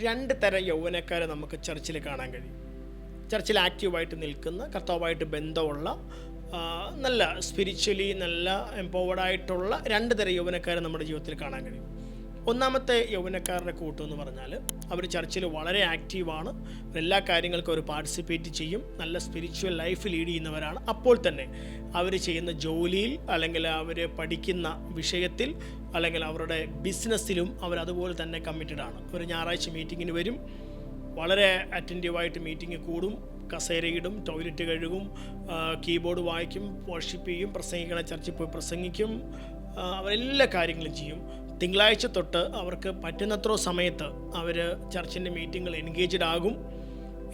രണ്ട് തരം യൗവനക്കാരെ നമുക്ക് ചർച്ചിൽ കാണാൻ കഴിയും. ചർച്ചിൽ ആക്റ്റീവായിട്ട് നിൽക്കുന്ന, കർത്താവായിട്ട് ബന്ധമുള്ള, നല്ല സ്പിരിച്വലി നല്ല എംപവേർഡായിട്ടുള്ള രണ്ട് തരം യൗവനക്കാരെ നമ്മുടെ ജീവിതത്തിൽ കാണാൻ കഴിയും. ഒന്നാമത്തെ യൗവനക്കാരുടെ കൂട്ടമെന്ന് പറഞ്ഞാൽ അവർ ചർച്ചിൽ വളരെ ആക്റ്റീവാണ്, എല്ലാ കാര്യങ്ങൾക്കും അവർ പാർട്ടിസിപ്പേറ്റ് ചെയ്യും, നല്ല സ്പിരിച്വൽ ലൈഫ് ലീഡ് ചെയ്യുന്നവരാണ്. അപ്പോൾ തന്നെ അവർ ചെയ്യുന്ന ജോലിയിൽ അല്ലെങ്കിൽ അവർ പഠിക്കുന്ന വിഷയത്തിൽ അല്ലെങ്കിൽ അവരുടെ ബിസിനസ്സിലും അവരതുപോലെ തന്നെ കമ്മിറ്റഡ് ആണ്. ഒരു ഞായറാഴ്ച മീറ്റിങ്ങിന് വരും, വളരെ അറ്റൻറ്റീവായിട്ട് മീറ്റിംഗ് കൂടും, കസേരയിടും, ടോയ്ലറ്റ് കഴുകും, കീബോർഡ് വായിക്കും, വർഷിപ്പ് ചെയ്യും, പ്രസംഗിക്കണ ചർച്ചിൽ പോയി പ്രസംഗിക്കും, അവരെല്ലാ കാര്യങ്ങളും ചെയ്യും. തിങ്കളാഴ്ച തൊട്ട് അവർക്ക് പറ്റുന്നത്ര സമയത്ത് അവർ ചർച്ചിൻ്റെ മീറ്റിങ്ങിൽ എൻഗേജ്ഡ് ആകും.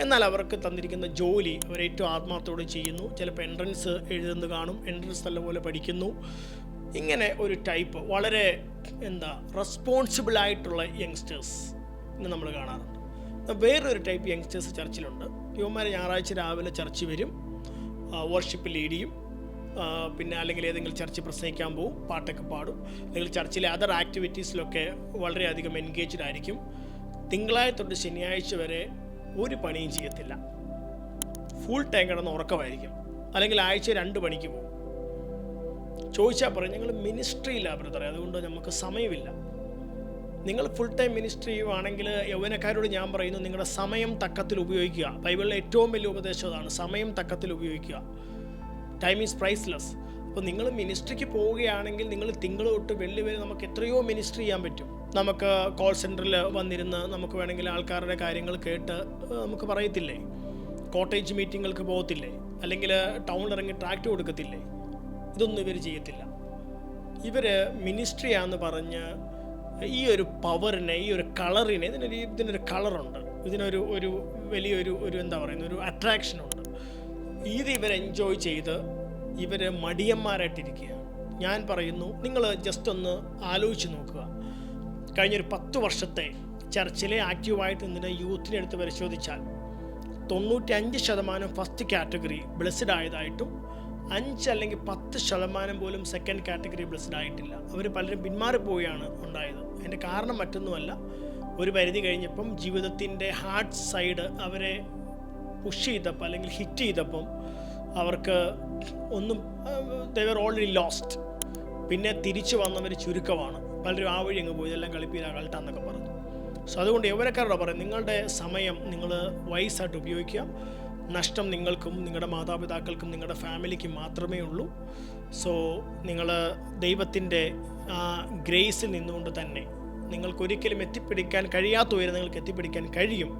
എന്നാൽ അവർക്ക് തന്നിരിക്കുന്ന ജോലി അവർ ഏറ്റവും ആത്മാർത്ഥത്തോടെ ചെയ്യുന്നു. ചിലപ്പോൾ എൻട്രൻസ് എഴുതുന്നത് കാണും, എൻട്രൻസ് നല്ലപോലെ പഠിക്കുന്നു. ഇങ്ങനെ ഒരു ടൈപ്പ് വളരെ റെസ്പോൺസിബിളായിട്ടുള്ള യങ്സ്റ്റേഴ്സ് ഇന്ന് നമ്മൾ കാണാറുണ്ട്. വേറൊരു ടൈപ്പ് യങ്സ്റ്റേഴ്സ് ചർച്ചിലുണ്ട്. യുവന്മാർ ഞായറാഴ്ച രാവിലെ ചർച്ചിൽ വരും, വർഷിപ്പ് ലീഡ് ചെയ്യും, പിന്നെ അല്ലെങ്കിൽ ഏതെങ്കിലും ചർച്ചിൽ പ്രസംഗിക്കാൻ പോകും, പാട്ടൊക്കെ പാടും, അല്ലെങ്കിൽ ചർച്ചിലെ അതർ ആക്ടിവിറ്റീസിലൊക്കെ വളരെയധികം എൻഗേജ്ഡ് ആയിരിക്കും. തിങ്കളാഴ്ച തൊട്ട് ശനിയാഴ്ച വരെ ഒരു പണിയും ചെയ്യത്തില്ല, ഫുൾ ടൈം കിടന്ന് ഉറക്കമായിരിക്കും, അല്ലെങ്കിൽ ആഴ്ച 2 പണിക്ക് പോകും. ചോദിച്ചാൽ പറയും ഞങ്ങൾ മിനിസ്ട്രിയിലാണ് ബ്രദറെ, അതുകൊണ്ട് നമുക്ക് സമയമില്ല. നിങ്ങൾ ഫുൾ ടൈം മിനിസ്ട്രി ചെയ്യുവാണെങ്കിൽ യൗവനക്കാരോട് ഞാൻ പറയുന്നു, നിങ്ങളുടെ സമയം തക്കത്തിൽ ഉപയോഗിക്കുക. ബൈബിളിലെ ഏറ്റവും വലിയ ഉപദേശം അതാണ്, സമയം തക്കത്തിൽ ഉപയോഗിക്കുക. Time is priceless. അപ്പോൾ നിങ്ങൾ മിനിസ്ട്രിക്ക് പോവുകയാണെങ്കിൽ നിങ്ങൾ തിങ്കൾ തൊട്ട് വെള്ളി വരെ നമുക്ക് എത്രയോ മിനിസ്ട്രി ചെയ്യാൻ പറ്റും. നമുക്ക് കോൾ സെൻറ്ററിൽ വന്നിരുന്ന് നമുക്ക് വേണമെങ്കിൽ ആൾക്കാരുടെ കാര്യങ്ങൾ കേട്ട് നമുക്ക് പറയത്തില്ലേ, കോട്ടേജ് മീറ്റിങ്ങൾക്ക് പോകത്തില്ലേ, അല്ലെങ്കിൽ ടൗണിൽ ഇറങ്ങി ട്രാക്റ്റ് കൊടുക്കത്തില്ലേ? ഇതൊന്നും ഇവർ ചെയ്യത്തില്ല. ഇവർ മിനിസ്ട്രിയാന്ന് പറഞ്ഞ് ഈ ഒരു പവറിനെ, ഈ ഒരു കളറിനെ, ഇതിനൊരു കളറുണ്ട്, ഇതിനൊരു വലിയൊരു ഒരു അട്രാക്ഷനുണ്ട്. ഇത് ഇവർ എൻജോയ് ചെയ്ത് ഇവർ മടിയന്മാരായിട്ടിരിക്കുകയാണ്. ഞാൻ പറയുന്നു, നിങ്ങൾ ജസ്റ്റ് ഒന്ന് ആലോചിച്ച് നോക്കുക. കഴിഞ്ഞൊരു 10 വർഷത്തെ ചർച്ചിലെ ആക്റ്റീവായിട്ട് നിന്ന യൂത്തിനെ എടുത്ത് പരിശോധിച്ചാൽ 95% ഫസ്റ്റ് കാറ്റഗറി ബ്ലെസ്ഡ് ആയതായിട്ടും 5 അല്ലെങ്കിൽ 10% പോലും സെക്കൻഡ് കാറ്റഗറി ബ്ലെസ്ഡ് ആയിട്ടില്ല. അവർ പലരും പിന്മാറിപ്പോവുകയാണ് ഉണ്ടായത്. അതിൻ്റെ കാരണം മറ്റൊന്നുമല്ല, ഒരു പരിധി കഴിഞ്ഞപ്പം ജീവിതത്തിൻ്റെ ഹാർഡ് സൈഡ് അവരെ പുഷ് ചെയ്തപ്പോൾ അല്ലെങ്കിൽ ഹിറ്റ് ചെയ്തപ്പം അവർക്ക് ഒന്നും ദേ വർ ഓൾറെഡി ലോസ്റ്റ്. പിന്നെ തിരിച്ചു വന്നവർ ചുരുക്കമാണ്. പലരും ആ വഴി അങ്ങ് പോയി, ഇതെല്ലാം കളിപ്പീരാ കളട്ടാന്നൊക്കെ പറഞ്ഞു. സോ അതുകൊണ്ട് യൗവനക്കാരോട് പറയും, നിങ്ങളുടെ സമയം നിങ്ങൾ വൈസായിട്ട് ഉപയോഗിക്കുക. നഷ്ടം നിങ്ങൾക്കും നിങ്ങളുടെ മാതാപിതാക്കൾക്കും നിങ്ങളുടെ ഫാമിലിക്കും മാത്രമേ ഉള്ളൂ. സോ നിങ്ങൾ ദൈവത്തിൻ്റെ ഗ്രേസിൽ നിന്നുകൊണ്ട് തന്നെ നിങ്ങൾക്കൊരിക്കലും എത്തിപ്പിടിക്കാൻ കഴിയാത്ത ഉയരം നിങ്ങൾക്ക് എത്തിപ്പിടിക്കാൻ കഴിയും.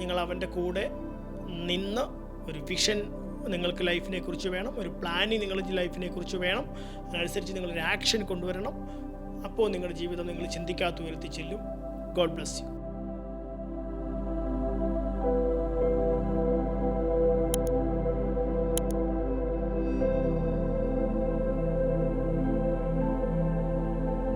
നിങ്ങൾ അവൻ്റെ കൂടെ നിന്ന് ഒരു വിഷൻ നിങ്ങൾക്ക് ലൈഫിനെ കുറിച്ച് വേണം, ഒരു പ്ലാനിങ് നിങ്ങളുടെ ലൈഫിനെ കുറിച്ച് വേണം. അതനുസരിച്ച് നിങ്ങളൊരു ആക്ഷൻ കൊണ്ടുവരണം. അപ്പോൾ നിങ്ങളുടെ ജീവിതം നിങ്ങൾ ചിന്തിക്കാത്ത ഉയരത്തിൽ ചെല്ലും. God bless you.